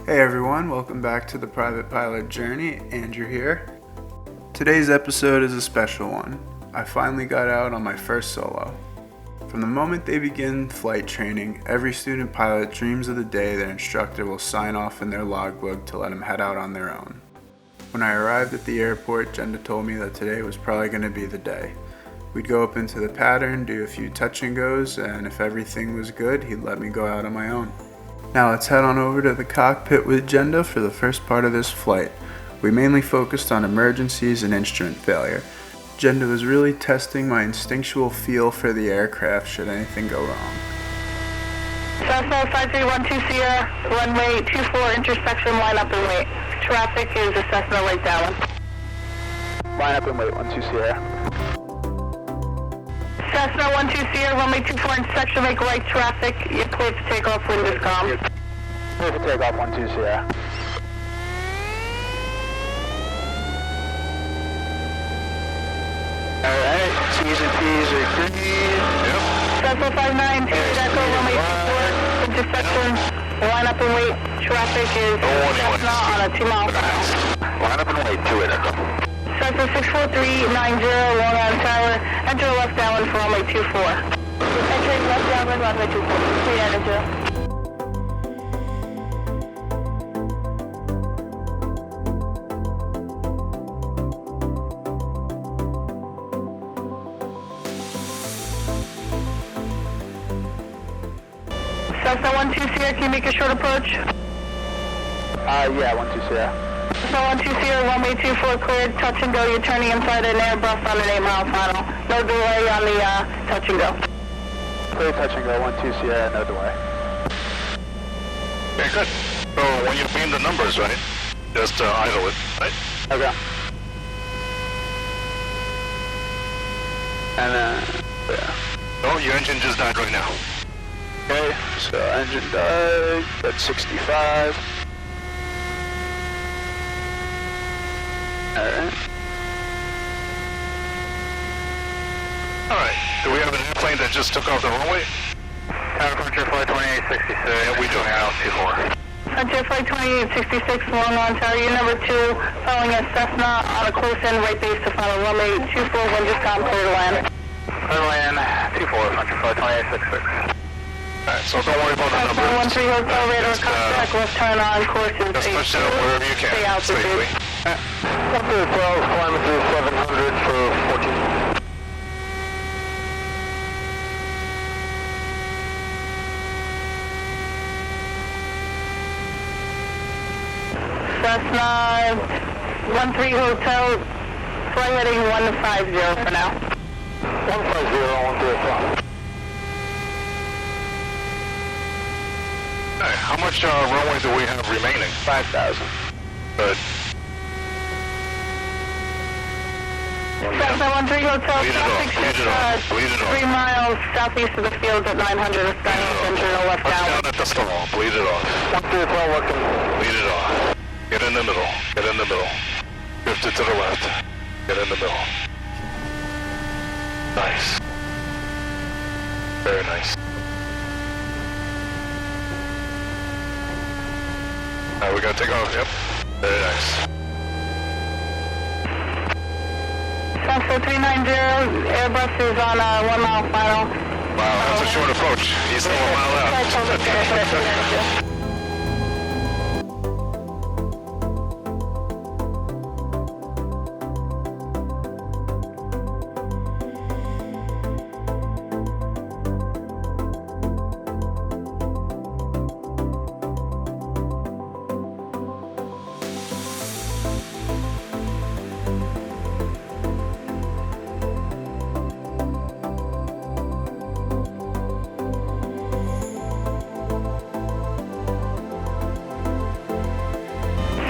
Hey everyone, welcome back to the Private Pilot Journey. Andrew here. Today's episode is a special one. I finally got out on my first solo. From the moment they begin flight training, every student pilot dreams of the day their instructor will sign off in their logbook to let them head out on their own. When I arrived at the airport, Jenda told me that today was probably going to be the day. We'd go up into the pattern, do a few touch and goes, and if everything was good, he'd let me go out on my own. Now let's head on over to the cockpit with Jenda for the first part of this flight. We mainly focused on emergencies and instrument failure. Jenda was really testing my instinctual feel for the aircraft should anything go wrong. Cessna 5312 Sierra, runway 24 intersection, line up and wait. Traffic is a Cessna right down. Line up and wait, 12 Sierra. Cessna 12 Sierra, runway 24 intersection, make right traffic. You're cleared to take off, wind is calm. Clear to take off, 12 Sierra. Alright, T's and P's are green. Yep. Cessna 592 Echo, runway 24 intersection, line up and wait. Traffic is Cessna on a 2-mile final. Line up and wait, 2 Echo. Cessna 64390, Long Island Tower, enter left downwind for runway 24. Entering left downwind, runway 24. Clear enter. Cessna 12 Sierra, can you make a short approach? Yeah, 12 Sierra. Cessna 12 Sierra, runway 24 cleared, touch and go. You're turning inside an Airbus on an 8-mile final. No delay on the touch and go. Clear touch and go, 12 Sierra, no delay. Okay, good. So when you beam the numbers, right, just idle it, right? Okay. And yeah. Oh, your engine just died right now. Okay, so engine died, that's 65. Alright. Alright, do we have an airplane that just took off the runway? Counterpuncher flight 2866. Yeah, we do now, T4. Enter flight 2866, Long Island Tower, you're number 2, following a Cessna on a close-in right base to final runway 24, wind is calm, clear to land. Clear to land, T4, Counterpuncher flight 2866. Alright, so don't worry about the numbers. 13 Hotel radar contact, left turn on, course is Just push it up wherever you can, stay altitude. safely. 12, climb through 700 for 14. Cessna 13 Hotel, flight heading 150 for now. 150, 130. Alright, how much runway do we have remaining? 5,000. Good. Cessna 13 Hotel, Bleed it off, traffic bleed it off, bleed it off. 3 miles southeast of the field at 900, ascending center left Touch down. down at the stall, bleed it off. 130 working. Bleed it off. Get in the middle, get in the middle. Drift it to the left. Get in the middle. Nice. Very nice. Alright, we gotta take off, yep. Very nice. Cessna 390, Airbus is on a 1-mile final. Wow, that's a short approach. He's still a mile out.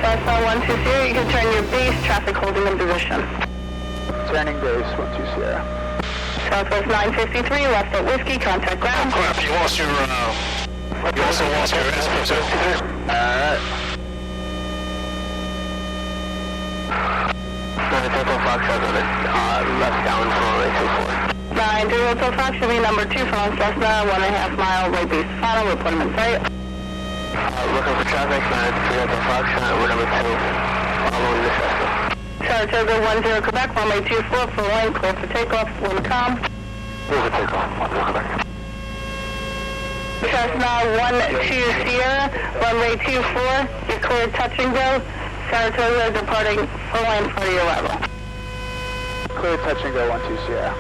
Cessna 120, you can turn your base, traffic holding in position. Turning base, 12 Sierra. Southwest 953, left at Whiskey, contact Oh ground. crap, you lost your, you also lost your airspeed too. Alright. Fox 7, left down for runway 24. 9 3 Hotel Fox, should be number 2 from Cessna, 1.5 mile right base final, report him in sight. Looking for traffic, 930 Fox, route number 2, following the Cessna. Saratoga 10 Quebec, runway 24, full line, clear for takeoff, wind calm. Clear for takeoff, 10 Quebec. Cessna 12 Sierra, runway 24, you're cleared touch and go. Saratoga departing full line for your level. Clear touch and go 12 Sierra.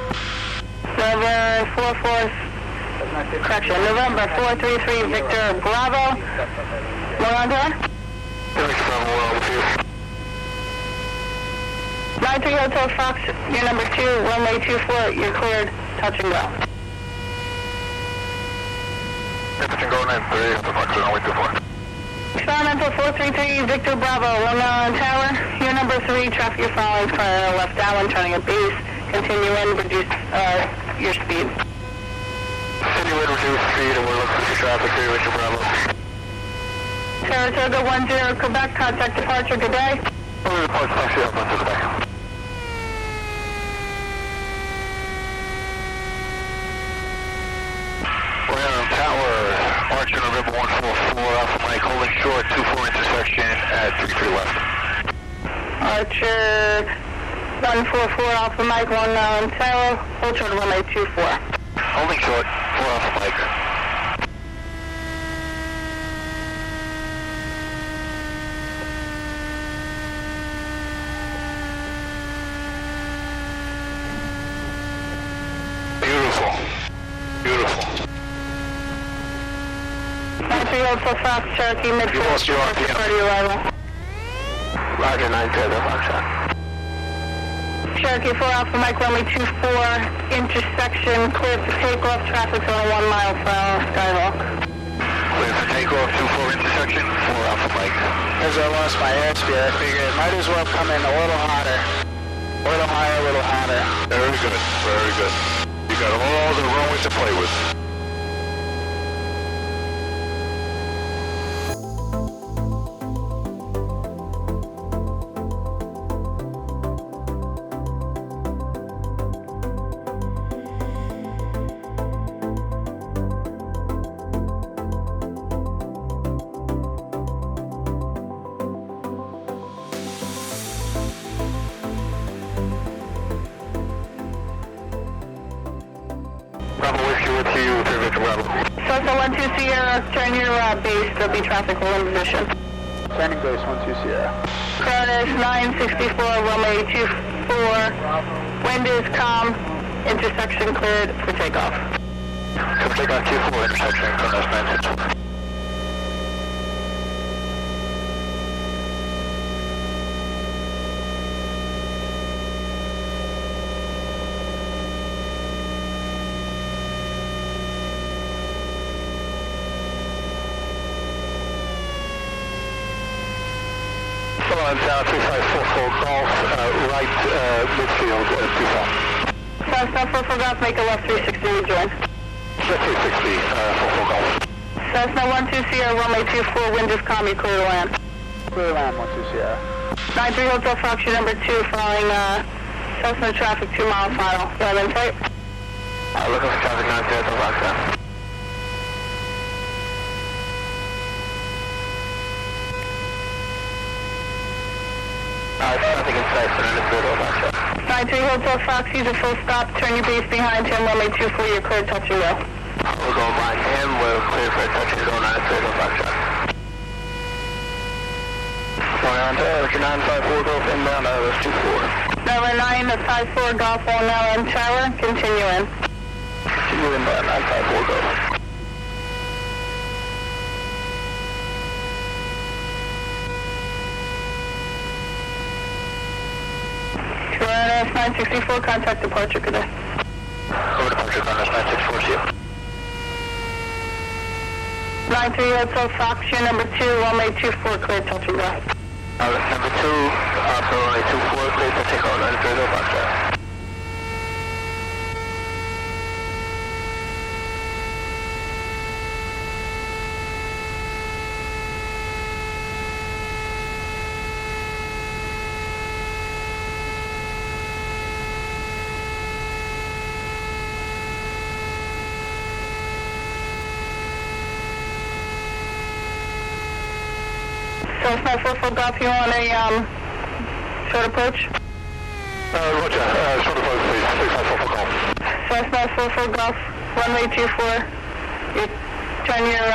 November 433 Victor Bravo. Miranda. 93 Hotel Fox, you're number 2, runway 24, you're cleared, touch and go. Touch and go 93 Hotel Fox, runway 24. Experimental 433 Victor Bravo, Long Island Tower, you're number 3, traffic you're following, clear left downwind, turning at base, continue in, reduce your speed. Continue in, reduce speed, and we're looking for traffic here, Victor Bravo. Saratoga 10 Quebec, contact departure, good day. We're going to depart taxi up 10 Quebec. Tower, Archer November 144, Alpha Mike, holding short, 24 intersection at 33 left. Archer 144 Alpha Mike, Long Island Tower, hold short runway 24. Holding short, 4 Alpha Mike. Beautiful. Beautiful. 93 Hotel Fox, Cherokee, mid You lost your RPM. 30 level. Roger, 930 Foxtrot. Cherokee 4 Alpha Mike, runway 24, intersection, clear for takeoff, traffic's on 1 mile per hour, Skyhawk. Clear for takeoff, 24 intersection, 4 Alpha Mike. As I lost my airspeed, I figured it might as well come in a little hotter. A little higher, a little hotter. Very good, very good. You got all the runway to play with. Bravo Whiskey with you, 3 Victor Bravo. Cessna 12 Sierra, turn your base, there'll be traffic will in position. Turning base 12 Sierra. Curtis 964, runway 24, wind is calm, intersection cleared for takeoff. Come take off Q4 intersection, Curtis 964. On down 2544 Golf, right midfield, 24. Cessna 44 Golf, make a left 360 rejoin. Left 360, 44 Golf. Cessna 12 Sierra, runway 24, wind is calm, you clear to land. Clear land 12 Sierra. 93 Hotel Fox, you're number 2, following Cessna traffic 2 mile final. You have insight? Looking for traffic 930 Hotel Fox now. Traffic in sight for 930 Hotel Fox. 93 Hotel Fox, use a full stop, turn your base behind him, runway 24, you're clear, touch and go. We're going behind him, we're clear for a touch and go 930 Hotel Fox. Going on to Archer 954 Golf, inbound, that's 24. Number 9 to 54 Golf, Long Island Tower, continue in. Continue inbound, 954 Golf. Curtis 964, contact departure, good day. Over departure, Curtis 964, see you. 93 Hotel Fox, you're number 2, runway 24, clear, touch and go. Number 2, for runway 24, clear to take on 930 Hotel Fox. Cessna 44 Golf, you want a short approach? Roger, short approach please, 354 Golf. Cessna 44 Golf, runway 24. You turn your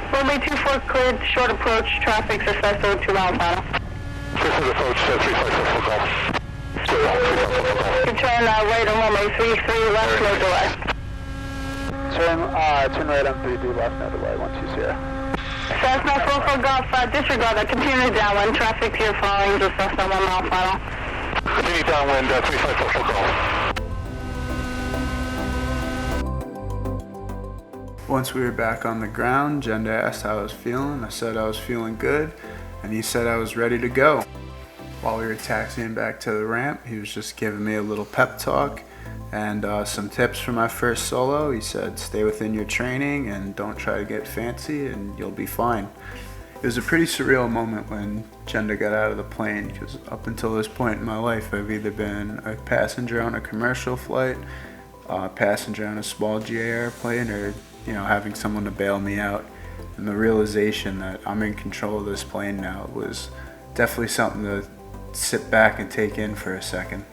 runway 24 cleared, short approach, traffic successful 2 miles an hour. Cessna approach, 354 Golf. 354 Golf. You turn right on runway 33 left, no delay. Turn right on 3D left, no delay, 12 Sierra. Cessna 44 Golf, disregard that. Continue downwind. Traffic to your following is Cessna 1 mile final. Continue downwind, 354 Golf. Once we were back on the ground, Jenda asked how I was feeling. I said I was feeling good, and he said I was ready to go. While we were taxiing back to the ramp, he was just giving me a little pep talk and some tips for my first solo. He said, stay within your training and don't try to get fancy and you'll be fine. It was a pretty surreal moment when Jenda got out of the plane, because up until this point in my life, I've either been a passenger on a commercial flight, a passenger on a small GA airplane, or having someone to bail me out. And the realization that I'm in control of this plane now was definitely something to sit back and take in for a second.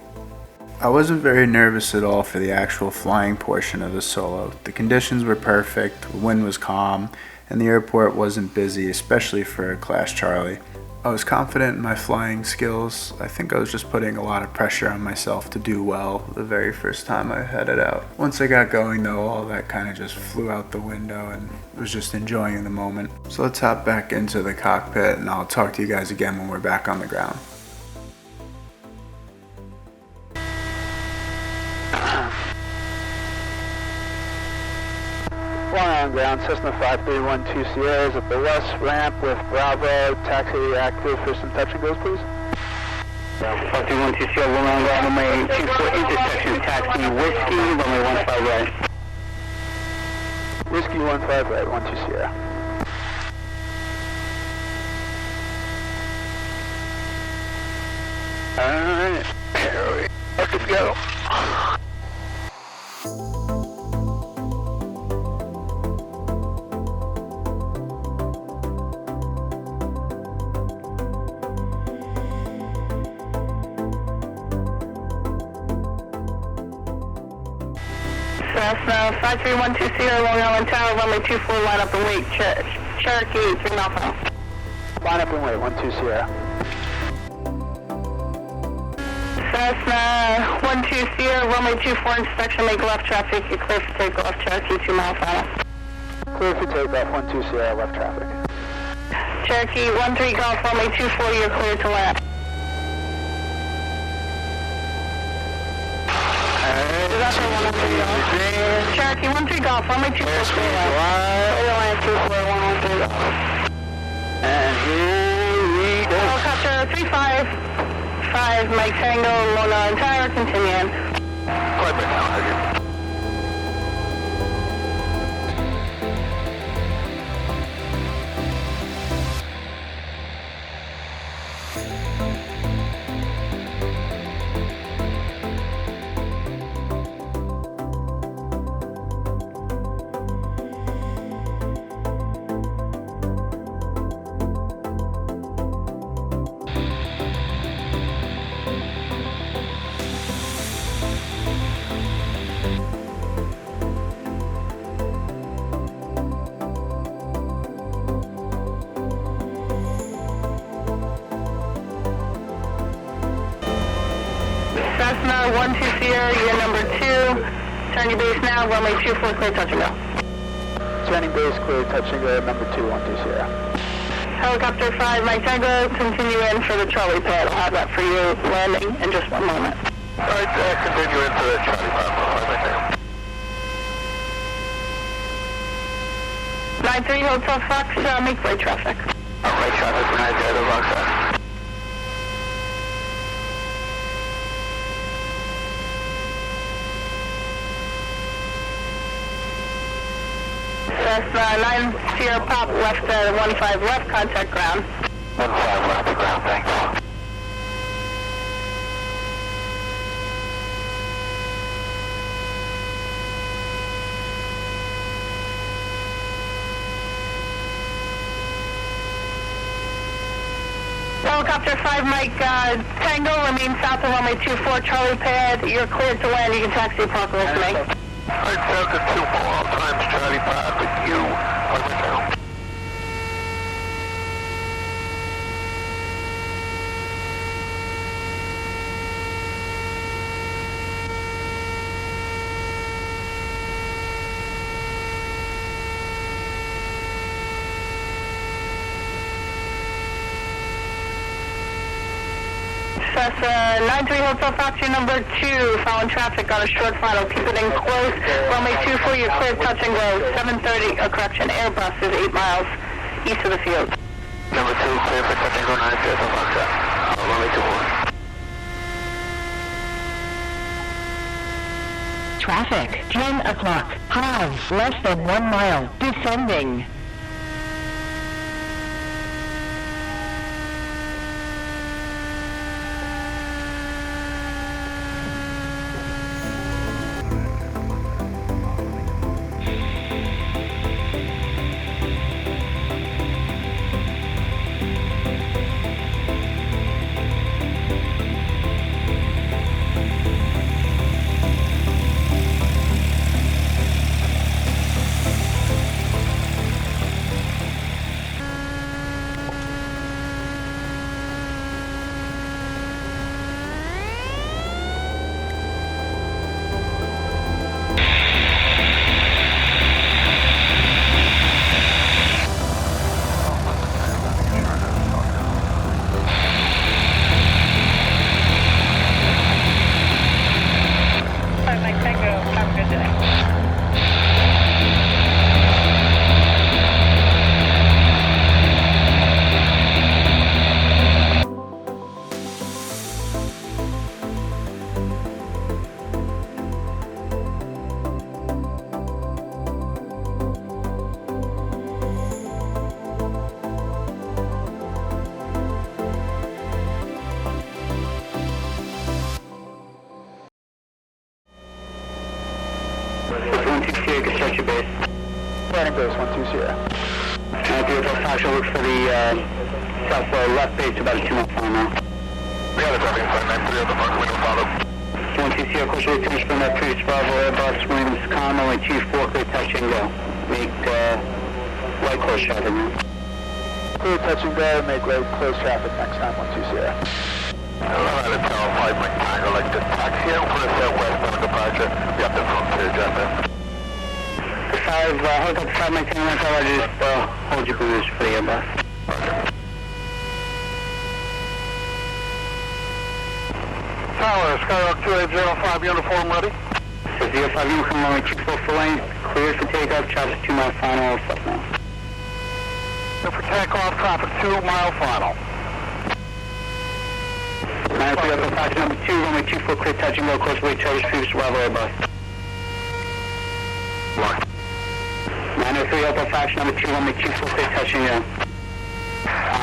I wasn't very nervous at all for the actual flying portion of the solo. The conditions were perfect, the wind was calm, and the airport wasn't busy, especially for a Class Charlie. I was confident in my flying skills. I think I was just putting a lot of pressure on myself to do well the very first time I headed out. Once I got going though, all that kind of just flew out the window and was just enjoying the moment. So let's hop back into the cockpit and I'll talk to you guys again when we're back on the ground. Flying on ground, Cessna 5312 Sierra is at the west ramp with Bravo. Taxi active for some touch and goes, please. 5312 Sierra, runway 24 intersection, taxi whiskey, runway 15 right. Whiskey 15 right, 12 Sierra. Alright, here we fucking go. Cessna 5312 Sierra, Long Island Tower, runway 24, line up and wait. Cherokee 3 mile final. Line up and wait, 12 Sierra. Cessna 12 Sierra, runway 24 inspection, make left traffic, you're clear for takeoff, Cherokee 2 mile final. Clear for takeoff, 12 Sierra, left traffic. Cherokee 13 Golf, runway 24, you're clear to land. Cherokee 13 Golf, runway 24, clear to land 24113 Golf. And here we go. Helicopter 355, Mike Tango, Long Island Tower, continue in. Quite right now, Huggy. Cessna 12 Sierra, you're number 2. Turn your base now, runway 24, clear touch and go. Turning base clear, touch and go, number 2, 12 Sierra. Helicopter 5, Mike Tango, continue in for the Charlie pad. I'll have that for you landing in just 1 moment. Alright, continue into the Charlie pad. Right there. 93 Hotel Fox, make right traffic. Right traffic, 90 Roxanne. Cessna 9 Sierra Pop, left 15 left, contact ground. 15 left to ground, thanks. Helicopter 5 Mike Tango, remain south of runway 24, Charlie pad. You're cleared to land. You can taxi Apocalypse to me. Alright, Delta 2 all times, Charlie Pad with you. Over now. Cessna 93 Hotel Fox, your number 2, following traffic on a short final. Keep it in close. Runway 24, you're clear, touch and go. 730, correction, Airbus is 8 miles east of the field. Number 2, clear for touch and go 9 Delta Foxtrot. Runway 24. Traffic, 10 o'clock. Highs, less than 1 mile. Descending. Construction base. Landing base 120. Beautiful Foxtrot, look for the south left base, about a 2 mile final now. We got a traffic sign 93 at the park window follow. 120, course returns from that previous Bravo Airbus, Williams Con, only 24, clear touch and go. Make light close traffic now. Clear touch and go, make right close traffic next time 120. Hello, Tower 5 Mike Tango, like to taxi out for a southwestbound departure. We have the frontier, Jenda. 5, helicopter 5 Mike Tango, I'll just hold your position for the Airbus. Tower, Skyrock 2805, uniform ready. So 05 uniform, runway 24 full lane, clear for takeoff, traffic 2 mile final, fuck now. Go for takeoff, traffic 2 mile final. 93 Echo Fox number 2, runway 24 clear touch and go, course way Charles previous Bravo Airbus. Lock. 93 Echo Fox number 2, runway 24 clear touch and go.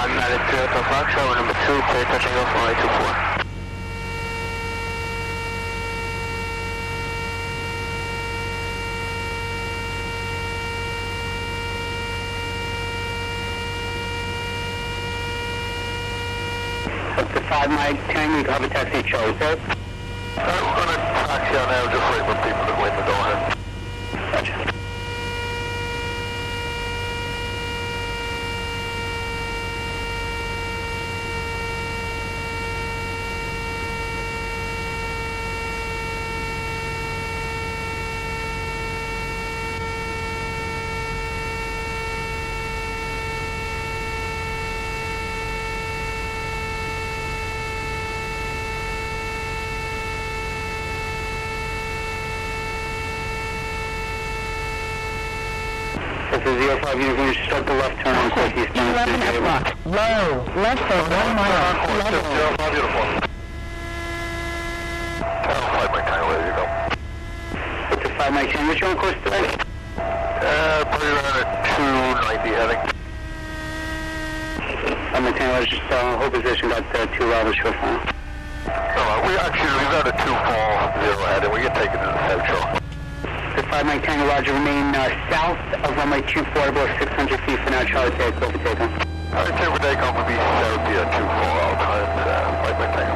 93 Echo Fox, number 2, clear touch and go for runway 24. Up to 5 Mike Tango, you can have a taxi Charlie, sir. We're going to taxi on now, just wait for people to wait the door ahead. Gotcha. This is 05 uniform, start the left turn on southeast. 11 o'clock. Low. Less than 1 mile. Level. 05 uniform. Tower 5 Mike Tango, there you go. Up to 5 Mike Tango, what's your on course today? Probably around at 290 heading. 5 Mike Tango, just hold position, got 2 levels short final. We've got a 2 fall 0 heading, we can take it to the south shore. The 5 Mike Tango, Roger, remain south of runway 24, about 600 feet for now, Charlie, take over takeoff. Alright, take for takeoff will be south at 24 all times, flight maintain.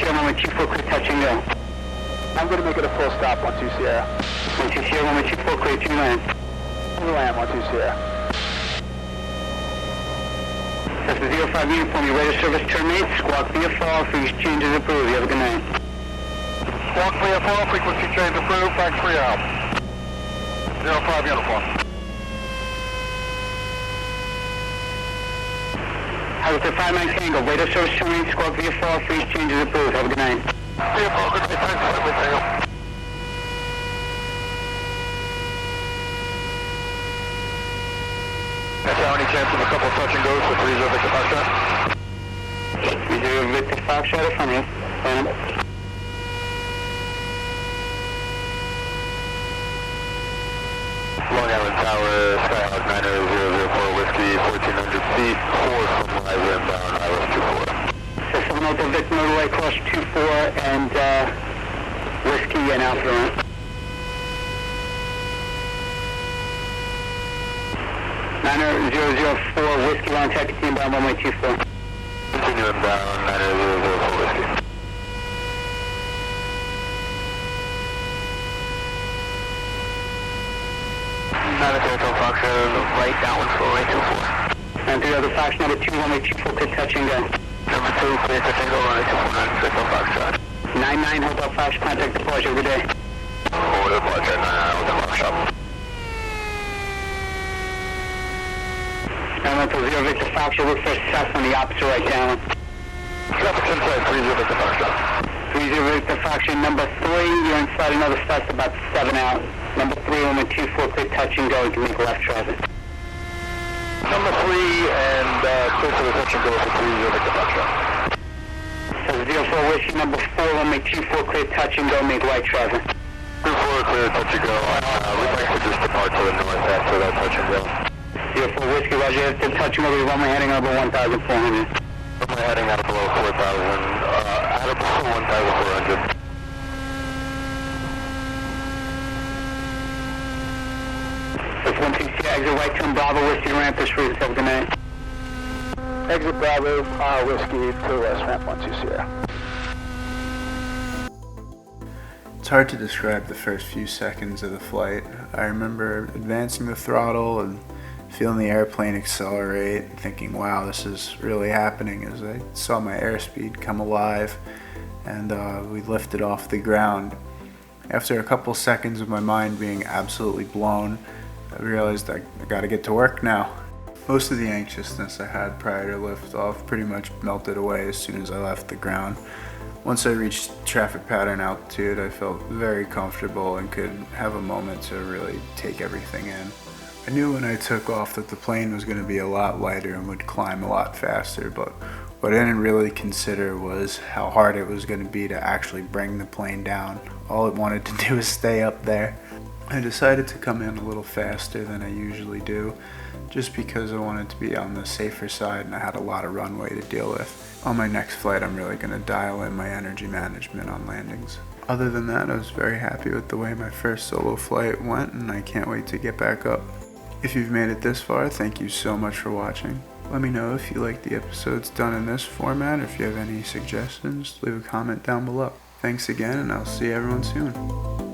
Runway 24, clear touch and go. I'm going to make it a full stop, 12 Sierra. 12 Sierra, runway 24, clear to land. You land, 12 Sierra. Cessna 05 uniform, your radar service terminates. Squawk VFR, frequency changes approved. You have a good night. Squawk VFR, frequency change approved, thanks for your help. 05 uniform. Hotel 59 Tango, radar service terminates. Squawk VFR, frequency changes approved. Have a good night. VFR, good night, thanks for everything. Is there any chance of a couple touch and goes for 30 Victor Foxtrot? 30 Victor Foxtrot from you. Long Island Tower, Skyhawk 9004 Whiskey, 1400 feet, 4 from live inbound, ILS 24. Cessna Hotel Victor motorway cross 24 and Whiskey and Alpha Romeo. 9004 Whiskey, line taxi inbound, runway 24. Continue inbound, 9004 Whiskey. Hotel Foxtrot, right downwind for runway 24. And 3 other Fox, number 2, runway 24, clear touch and go. Number 2, clear touch and go, runway 24, Hotel Foxtrot. 99 Hotel Fox, contact departure, good day. Over departure, 99 Hotel Foxtrot. Elemental 0 Victor Fox, you'll look for south on the opposite right downwind. Traffic inside 30 Victor Foxtrot. 30 Victor Fox, you're number 3, you're inside another stop about 7 out. Number 3, runway 24, clear touch and go, you can make left traffic. Number 3 and clear to the touch and go for 30 Victor Foxtrot. So 04 Whiskey, number 4, runway 24, clear touch and go, make right traffic. 24 clear touch and go. We'd like to just depart to the north after that touch and go. 04 Whiskey, roger, after touch and go, we runway heading over 1,400. Runway heading out below 4,000, out of below 1,400. That's 126, exit right turn Bravo, Whiskey, ramp this route, have a good night. Exit Bravo, Whiskey to the west, ramp 12 Sierra. It's hard to describe the first few seconds of the flight. I remember advancing the throttle and feeling the airplane accelerate, thinking, wow, this is really happening, as I saw my airspeed come alive and we lifted off the ground. After a couple seconds of my mind being absolutely blown, I realized I gotta get to work now. Most of the anxiousness I had prior to liftoff pretty much melted away as soon as I left the ground. Once I reached traffic pattern altitude, I felt very comfortable and could have a moment to really take everything in. I knew when I took off that the plane was going to be a lot lighter and would climb a lot faster, but what I didn't really consider was how hard it was going to be to actually bring the plane down. All it wanted to do was stay up there. I decided to come in a little faster than I usually do, just because I wanted to be on the safer side and I had a lot of runway to deal with. On my next flight, I'm really going to dial in my energy management on landings. Other than that, I was very happy with the way my first solo flight went, and I can't wait to get back up. If you've made it this far, thank you so much for watching. Let me know if you like the episodes done in this format, or if you have any suggestions, leave a comment down below. Thanks again, and I'll see everyone soon.